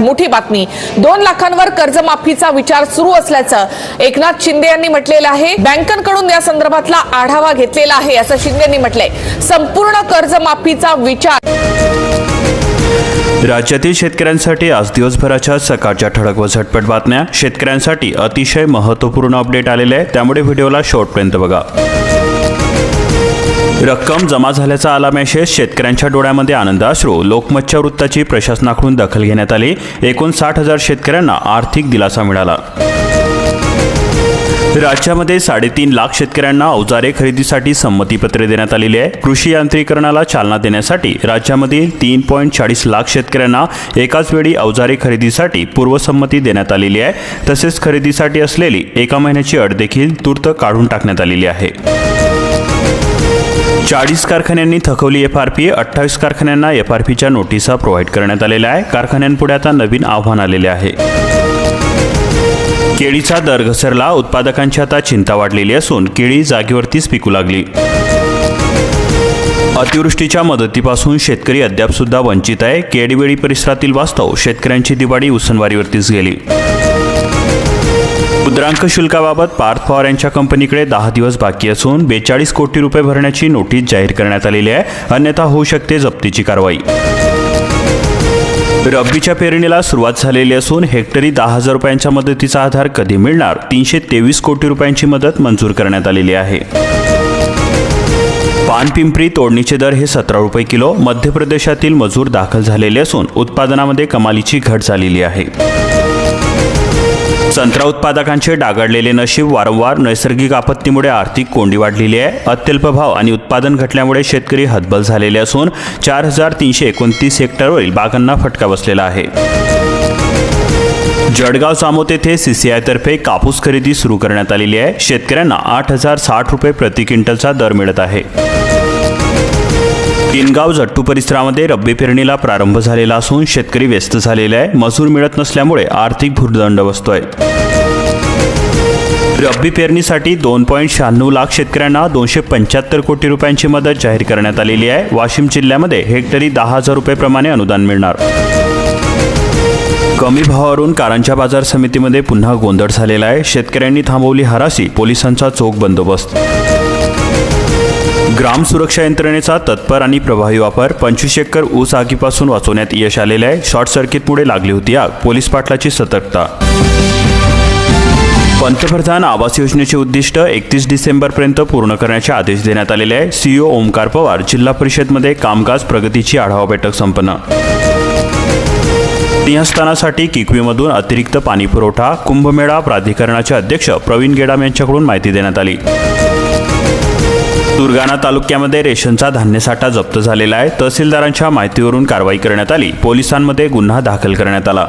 मोठी बातमी 2 लाखांवर कर्जमाफीचा विचार सुरू असल्याचं एकनाथ शिंदे यांनी म्हटलेलं आहे। बँकांकडून या संदर्भातला आढावा घेतलेला आहे असं शिंदे यांनी म्हटलंय। संपूर्ण कर्जमाफीचा विचार। राज्यातील शेतकऱ्यांसाठी आज दिवसभराच्या सकाळच्या ठळक व झटपट बातम्या। शेतकऱ्यांसाठी अतिशय महत्त्वपूर्ण अपडेट आलेले आहे, त्यामुळे व्हिडिओला शेवटपर्यंत बघा। रक्कम जमा झाल्याचा आला मेसेज। शेतकऱ्यांच्या डोळ्यामध्ये आनंदाश्रू। लोकमतच्या वृत्ताची प्रशासनाकडून दखल घेण्यात आली। एकूण 60,000 शेतकऱ्यांना आर्थिक दिलासा मिळाला। राज्यामध्ये 3.5 लाख शेतकऱ्यांना अवजारे खरेदीसाठी संमतीपत्रे देण्यात आलेली आहे। कृषी यांत्रिकरणाला चालना देण्यासाठी राज्यामधील 3.40 लाख शेतकऱ्यांना एकाच वेळी अवजारे खरेदीसाठी पूर्वसंमती देण्यात आलेली आहे। तसेच खरेदीसाठी असलेली 1 महिन्याची अट देखील तूर्त काढून टाकण्यात आलेली आहे। 40 कारखान्यांनी थकवली FRP। 28 कारखान्यांना FRPच्या नोटिसा प्रोव्हाइड करण्यात आलेल्या आहे। कारखान्यांपुढे आता नवीन आव्हान आलेले आहे। केळीचा दर घसरला। उत्पादकांची आता चिंता वाढलेली असून केळी जागेवरतीच पिकू लागली। अतिवृष्टीच्या मदतीपासून शेतकरी अद्याप सुद्धा वंचित आहे। केडवेळी परिसरातील वास्तव शेतकऱ्यांची दिवाळी उसनवारीवरतीच गेली। मुद्रांक शुल्काबाबत पार्थ पवार यांच्या कंपनीकडे 10 दिवस बाकी असून 42 कोटी रुपये भरण्याची नोटीस जाहीर करण्यात आलेली आहे, अन्यथा होऊ शकते जप्तीची कारवाई। रब्बीच्या पेरणीला सुरुवात झालेली असून हेक्टरी 10,000 रुपयांच्या मदतीचा आधार कधी मिळणार? 323 कोटी रुपयांची मदत मंजूर करण्यात आलेली आहे। पानपिंपरी तोडणीचे दर हे 17 रुपये किलो। मध्य प्रदेशातील मजूर दाखल झालेले असून उत्पादनामध्ये कमालीची घट झालेली आहे। संत्रा उत्पादकांचे डागाळलेले नशीब। वारंवार नैसर्गिक आपत्तीमुळे आर्थिक कोंडी वाढलेली आहे। अत्यल्प भाव आणि उत्पादन घटल्यामुळे शेतकरी हतबल झालेले असून 4,329 हेक्टरवरील बागांना फटका बसलेला आहे। जळगाव चामोत येथे CCI तर्फे कापूस खरेदी सुरू करण्यात आलेली आहे। शेतकऱ्यांना 8,060 रुपये प्रति क्विंटलचा दर मिळत आहे। किनगाव जट्टू परिसरामध्ये रब्बी पेरणीला प्रारंभ झालेला असून शेतकरी व्यस्त झालेले आहे। मजूर मिळत नसल्यामुळे आर्थिक भुर्दंड बसतोय। रब्बी पेरणीसाठी 2.96 लाख शेतकऱ्यांना 275 कोटी रुपयांची मदत जाहीर करण्यात आलेली आहे। वाशिम जिल्ह्यामध्ये हेक्टरी 10,000 रुपये प्रमाणे अनुदान मिळणार। कमी भावावरून कारंजा बाजार समितीमध्ये पुन्हा गोंधळ झालेला आहे। शेतकऱ्यांनी थांबवली हरासी। पोलिसांचा चोख बंदोबस्त। ग्राम सुरक्षा यंत्रणेचा तत्पर आणि प्रभावी वापर। 25 एकर ऊस आगीपासून वाचवण्यात यश आलेले आहे। शॉर्ट सर्किटमुळे लागली होती आग। पोलीस पाटलाची सतर्कता। पंतप्रधान आवास योजनेचे उद्दिष्ट 31 डिसेंबरपर्यंत पूर्ण करण्याचे आदेश देण्यात आलेले आहे। CEO ओमकार पवार। जिल्हा परिषदमध्ये कामकाज प्रगतीची आढावा बैठक संपन्न। सिंहस्थानासाठी किकवीमधून अतिरिक्त पाणी पुरवठा। कुंभमेळा प्राधिकरणाचे अध्यक्ष प्रवीण गेडाम यांच्याकडून माहिती देण्यात आली। सुरगाणा तालुक्यामध्ये रेशनचा धान्यसाठा जप्त झालेला आहे। तहसीलदारांच्या माहितीवरून कारवाई करण्यात आली। पोलिसांमध्ये गुन्हा दाखल करण्यात आला।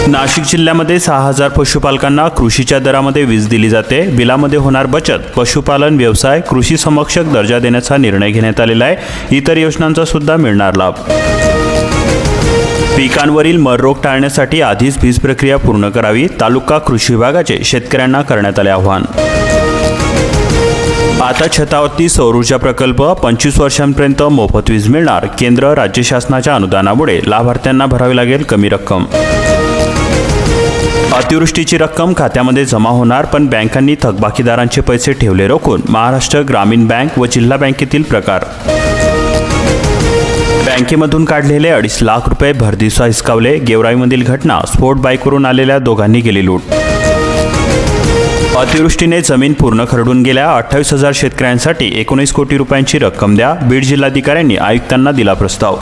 नाशिक जिल्ह्यामध्ये 6,000 पशुपालकांना कृषीच्या दरामध्ये वीज दिली जाते। बिलामध्ये होणार बचत। पशुपालन व्यवसाय कृषी समकक्ष दर्जा देण्याचा निर्णय घेण्यात आलेला आहे। इतर योजनांचा सुद्धा मिळणार लाभ। पिकांवरील मर रोग टाळण्यासाठी आधीच बीज प्रक्रिया पूर्ण करावी। तालुका कृषी विभागाचे शेतकऱ्यांना करण्यात आले आवाहन। आता छतावरती सौर ऊर्जा प्रकल्प। 25 वर्षांपर्यंत मोफत वीज मिळणार। केंद्र राज्य शासनाच्या अनुदानामुळे लाभार्थ्यांना भरावी लागेल कमी रक्कम। अतिवृष्टीची रक्कम खात्यामध्ये जमा होणार, पण बँकांनी थकबाकीदारांचे पैसे ठेवले रोखून। महाराष्ट्र ग्रामीण बँक व जिल्हा बँकेतील प्रकार। बँकेमधून काढलेले 2.5 लाख रुपये भरदिवसा हिसकावले। गेवराईमधील घटना। स्फोट बाईकवरून आलेल्या दोघांनी केली लूट। अतिवृष्टीने जमीन पूर्ण खरडून गेल्या। 28,000 शेतकऱ्यांसाठी 19 कोटी रुपयांची रक्कम द्या। बीड जिल्हाधिकाऱ्यांनी आयुक्तांना दिला प्रस्ताव।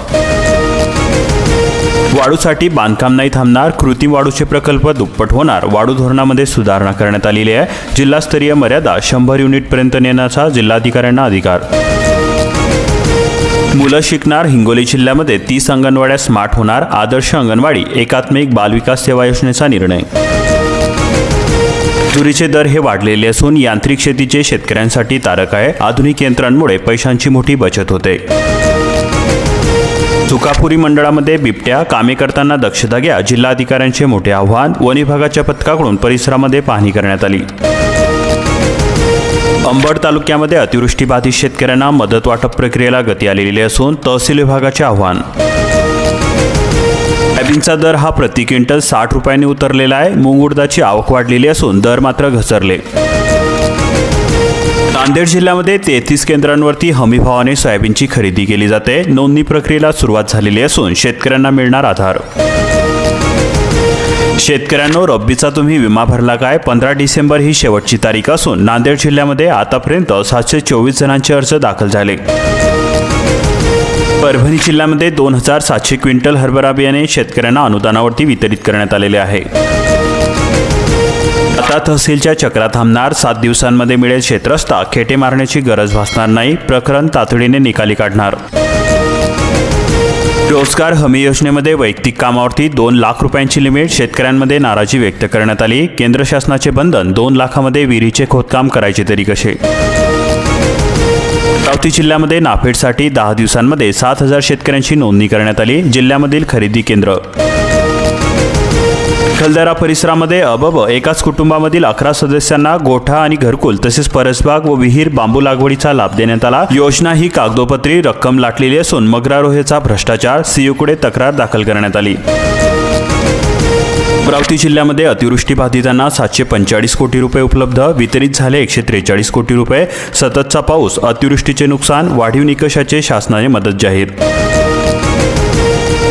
वाळूसाठी बांधकाम नाही थांबणार। कृत्रिम वाळूचे प्रकल्प दुप्पट होणार। वाळू धोरणामध्ये सुधारणा करण्यात आलेली आहे। जिल्हास्तरीय मर्यादा 100 युनिटपर्यंत नेण्याचा जिल्हाधिकाऱ्यांना अधिकार। मुलं शिकणार। हिंगोली जिल्ह्यामध्ये 30 अंगणवाड्या स्मार्ट होणार। आदर्श अंगणवाडी एकात्मिक बालविकास सेवा योजनेचा निर्णय। तुरीचे दर हे वाढलेले असून यांत्रिक शेतीचे शेतकऱ्यांसाठी तारक आहे। आधुनिक यंत्रांमुळे पैशांची मोठी बचत होते। तुकापुरी मंडळामध्ये बिबट्या। कामे करताना दक्षता घ्या। जिल्हाधिकाऱ्यांचे मोठे आव्हान। वन विभागाच्या पथकाकडून परिसरामध्ये पाहणी करण्यात आली। अंबड तालुक्यामध्ये अतिवृष्टीबाधित शेतकऱ्यांना मदत वाटप प्रक्रियेला गती आलेली असून तहसील विभागाचे आव्हान। सोयाबीनचा दर हा प्रति क्विंटल 60 रुपयांनी उतरलेला आहे. मूग उडदाची आवक वाढलेली असून दर मात्र घसरले. नांदेड जिल्ह्यामध्ये 33 केंद्रांवरती हमी भावाने सोयाबीनची खरेदी केली जाते. नोंदणी प्रक्रियेला सुरुवात झालेली असून शेतकऱ्यांना मिळणार आधार. शेतकऱ्यांनो, रब्बीचा तुम्ही विमा भरला काय? 15 डिसेंबर ही शेवटची तारीख असून नांदेड जिल्ह्यामध्ये आतापर्यंत 724 जणांचे अर्ज दाखल झाले. परभणी जिल्ह्यामध्ये 2700 क्विंटल हरभरा बियाणे शेतकऱ्यांना अनुदानावरती वितरित करण्यात आलेले आहे. आता तहसीलच्या चक्रा थांबणार. 7 दिवसांमध्ये मिळेल शेतरस्ता. खेटे मारण्याची गरज भासणार नाही. प्रकरण तातडीने निकाली काढणार. रोजगार हमी योजनेमध्ये वैयक्तिक कामावरती 2 लाख रुपयांची लिमिट. शेतकऱ्यांमध्ये नाराजी व्यक्त करण्यात आली. केंद्र शासनाचे बंधन. 2 लाखामध्ये विहिरीचे खोदकाम करायचे तरी कसे? अमरावती जिल्ह्यामध्ये नाफेडसाठी 10 दिवसांमध्ये 7000 शेतकऱ्यांची नोंदणी करण्यात आली. जिल्ह्यामधील खरेदी केंद्र. खलदरा परिसरामध्ये एकाच कुटुंबामधील 11 सदस्यांना गोठा आणि घरकुल तसेच परसबाग व विहीर बांबू लागवडीचा लाभ देण्यात आला. योजना ही कागदोपत्री रक्कम लाटलेली असून मगरारोहेचा भ्रष्टाचार. सीयूकडे तक्रार दाखल करण्यात आली. अमरावती जिल्ह्यामध्ये अतिवृष्टी बाधितांना 745 कोटी रुपये उपलब्ध. वितरित झाले 143 कोटी रुपये. सततचा पाऊस, अतिवृष्टीचे नुकसान, वाढीव निकषाचे शासनाने मदत जाहीर.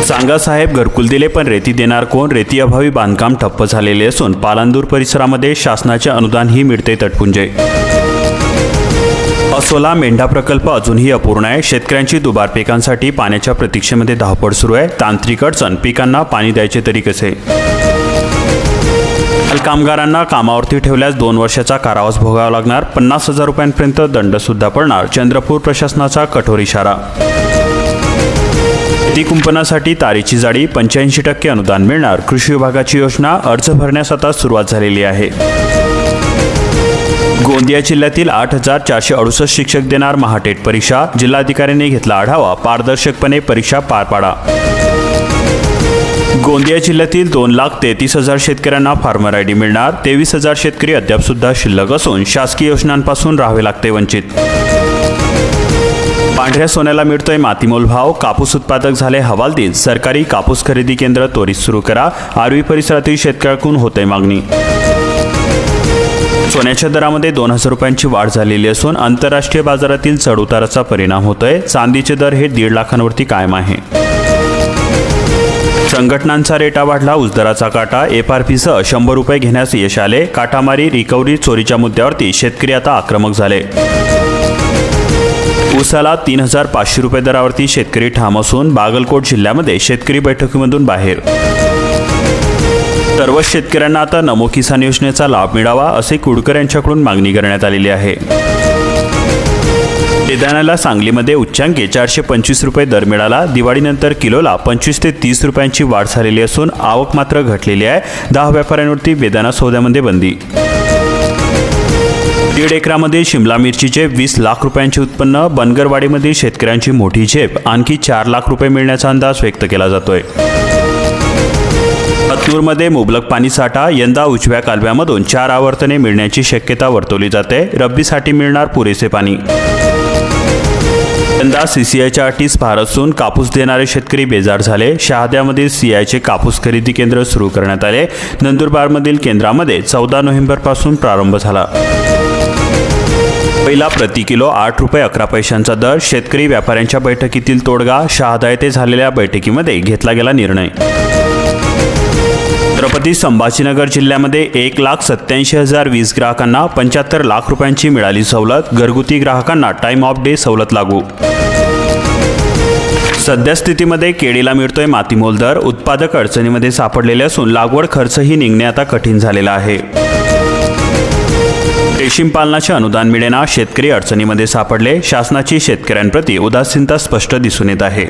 सांगा साहेब, घरकुल दिले पण रेती देणार कोण? रेती अभावी बांधकाम ठप्प झालेले असून पालांदूर परिसरामध्ये शासनाचे अनुदानही मिळते तटपुंजे. असोला मेंढा प्रकल्प अजूनही अपूर्ण आहे. शेतकऱ्यांची दुबार पिकांसाठी पाण्याच्या प्रतीक्षेमध्ये धावपळ सुरू आहे. तांत्रिक अडचण. पिकांना पाणी द्यायचे तरी कसे? कामगारांना कामावरती ठेवल्यास 2 वर्षाचा कारावास भोगावा लागणार. 50,000 रुपयांपर्यंत दंड सुद्धा पडणार. चंद्रपूर प्रशासनाचा कठोर इशारा. शेती कुंपणासाठी तारेची जाडी. 85% अनुदान मिळणार. कृषी विभागाची योजना. अर्ज भरण्यास आता सुरुवात झालेली आहे. गोंदिया जिल्ह्यातील 8468 शिक्षक देणार महाटेट परीक्षा. जिल्हाधिकाऱ्यांनी घेतला आढावा. पारदर्शकपणे परीक्षा पार पाडा. गोंदिया जिल्ह्यातील 2,33,000 शेतकऱ्यांना फार्मर आयडी मिळणार. 23,000 शेतकरी अद्याप सुद्धा शिल्लक असून शासकीय योजनांपासून राहावे लागते वंचित. पांढऱ्या सोन्याला मिळतोय मातीमोल भाव. कापूस उत्पादक झाले हवालदिल. सरकारी कापूस खरेदी केंद्र त्वरित सुरू करा. आर्वी परिसरातील शेतकऱ्यांकडून होते मागणी. सोन्याच्या दरामध्ये 2,000 रुपयांची वाढ झालेली असून आंतरराष्ट्रीय बाजारातील चढउताराचा परिणाम होतोय. चांदीचे दर हे 1.5 लाखांवरती कायम आहे. संघटनांचा रेटा वाढला. उजदराचा काटा. FRPसह 100 रुपये घेण्यास यश आले. काटामारी, रिकव्हरी, चोरीच्या मुद्द्यावरती शेतकरी आता आक्रमक झाले. ऊसाला 3,500 रुपये दरावरती शेतकरी ठाम असून बागलकोट जिल्ह्यामध्ये शेतकरी बैठकीमधून बाहेर. सर्व शेतकऱ्यांना आता नमो किसान योजनेचा लाभ मिळावा असे कुडकर यांच्याकडून मागणी करण्यात आलेली आहे. बेदाण्याला सांगलीमध्ये उच्चांकी 425 रुपये दर मिळाला. दिवाळीनंतर किलोला 25 ते 30 रुपयांची वाढ झालेली असून आवक मात्र घटलेली आहे. 10 व्यापाऱ्यांवरती बेदाणा सौद्यामध्ये बंदी. 1.5 एकरामध्ये शिमला मिरचीचे 20 लाख रुपयांचे उत्पन्न. बनगरवाडीमधील शेतकऱ्यांची मोठी झेप. आणखी 4 लाख रुपये मिळण्याचा अंदाज व्यक्त केला जातोय. हतनूरमध्ये मुबलक पाणी साठा. यंदा उजव्या कालव्यामधून 4 आवर्तने मिळण्याची शक्यता वर्तवली जाते. रब्बीसाठी मिळणार पुरेसे पाणी. यंदा CCIच्या अटीस फार असून कापूस देणारे शेतकरी बेजार झाले. शहाद्यामधील CIचे कापूस खरेदी केंद्र सुरू करण्यात आले. नंदुरबारमधील केंद्रामध्ये 14 नोव्हेंबरपासून प्रारंभ झाला. पहिला प्रति किलो 8 रुपये 11 पैशांचा दर. शेतकरी व्यापाऱ्यांच्या बैठकीतील तोडगा. शहादा येथे झालेल्या बैठकीमध्ये घेतला गेला निर्णय. छत्रपती संभाजीनगर जिल्ह्यामध्ये 1,87,020 ग्राहकांना 75 लाख रुपयांची मिळाली सवलत. घरगुती ग्राहकांना टाइम ऑफ डे सवलत लागू. सध्या स्थितीमध्ये केळीला मिळतोय मातीमोल दर. उत्पादक अडचणीमध्ये सापडलेले असून लागवड खर्चही निघणे आता कठीण झालेला आहे. रेशीम पालनाचे अनुदान मिळेना. शेतकरी अडचणीमध्ये सापडले. शासनाची शेतकऱ्यांप्रती उदासीनता स्पष्ट दिसून येत आहे.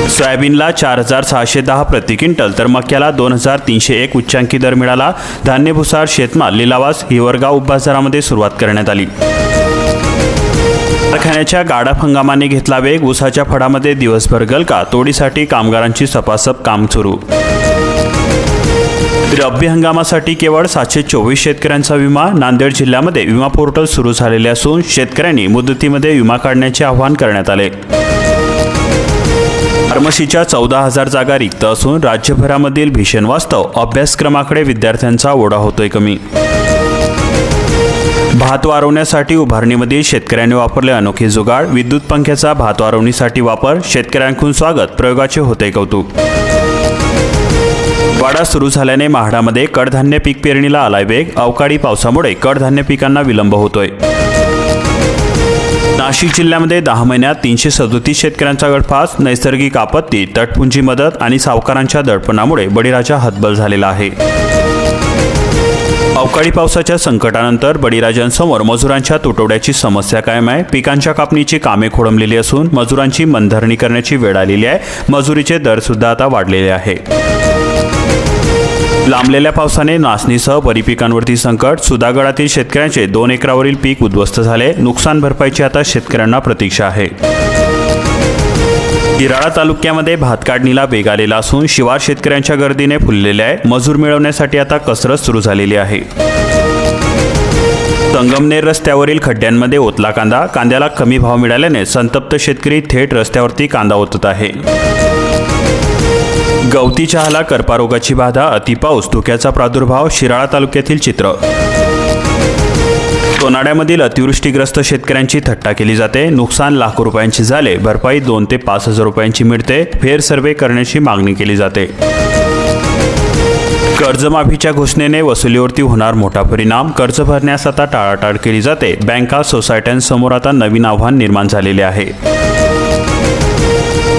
सोयाबीनला 4,610 प्रति क्विंटल तर मक्याला 2,301 उच्चांकी दर मिळाला. धान्य भुसार शेतमाल लिलावास हिवरगाव उपबाजारामध्ये सुरुवात करण्यात आली. कारखान्याच्या गाडा हंगामाने घेतला वेग. ऊसाच्या फडामध्ये दिवसभर गलका. तोडीसाठी कामगारांची सपासप काम सुरू. रब्बी हंगामासाठी केवळ 724 शेतकऱ्यांचा विमा. नांदेड जिल्ह्यामध्ये विमा पोर्टल सुरू झालेले असून शेतकऱ्यांनी मुदतीमध्ये विमा काढण्याचे आवाहन करण्यात आले. फार्मसीच्या 14,000 जागा रिक्त असून राज्यभरामधील भीषण वास्तव अभ्यासक्रमाकडे विद्यार्थ्यांचा ओढा होतोय कमी. भात वारवण्यासाठी उभारणीमध्ये शेतकऱ्यांनी वापरले अनोखे जुगाड. विद्युत पंख्याचा भात वारवणीसाठी वापर. शेतकऱ्यांकडून स्वागत. प्रयोगाचे होते कौतुक. वाडा सुरू झाल्याने म्हाडामध्ये कडधान्य पीक पेरणीला आलाय वेग. अवकाळी पावसामुळे कडधान्य पिकांना विलंब होतोय. नाशिक जिल्ह्यामध्ये 10 महिन्यात 337 शेतकऱ्यांचा गळफास. नैसर्गिक आपत्ती, तटपुंजी मदत आणि सावकारांच्या दडपणामुळे बळीराजा हतबल झालेला आहे. अवकाळी पावसाच्या संकटानंतर बळीराजांसमोर मजुरांच्या तुटवड्याची समस्या कायम आहे. पिकांच्या कापणीची कामे खोळंबलेली असून मजुरांची मनधरणी करण्याची वेळ आलेली आहे. मजुरीचे दर सुद्धा आता वाढलेले आहे. लांबलेल्या पावसाने नाचणीसह बरी पिकांवरती संकट. सुधागडातील शेतकऱ्यांचे 2 एकरावरील पीक उद्ध्वस्त झाले. नुकसान भरपाईची आता शेतकऱ्यांना प्रतीक्षा आहे. शिराळा तालुक्यामध्ये भात काढणीला वेग आलेला असून शिवार शेतकऱ्यांच्या गर्दीने फुललेले आहे. मजूर मिळवण्यासाठी आता कसरत सुरू झालेली आहे. संगमनेर रस्त्यावरील खड्ड्यांमध्ये ओतला कांदा. कांद्याला कमी भाव मिळाल्याने संतप्त शेतकरी थेट रस्त्यावरती कांदा ओतत आहे. गवती चहाला कर्पारोगाची बाधा. अतिपाऊस, धुक्याचा प्रादुर्भाव. शिराळा तालुक्यातील चित्र. सोनाड्यामधील अतिवृष्टीग्रस्त शेतकऱ्यांची थट्टा केली जाते. नुकसान लाखो रुपयांची झाले. भरपाई 2 ते 5,000 रुपयांची मिळते. फेर सर्व्हे करण्याची मागणी केली जाते. कर्जमाफीच्या घोषणेने वसुलीवरती होणार मोठा परिणाम. कर्ज भरण्यास आता टाळाटाळ केली जाते. बँका, सोसायट्यांसमोर आता नवीन आव्हान निर्माण झालेले आहे.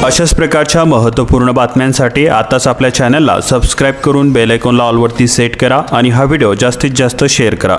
अशाच प्रकारच्या महत्त्वपूर्ण बातम्यांसाठी आताच आपल्या चॅनलला सबस्क्राईब करून बेल आयकॉनला ऑलवरती सेट करा आणि हा व्हिडिओ जास्तीत जास्त शेअर करा.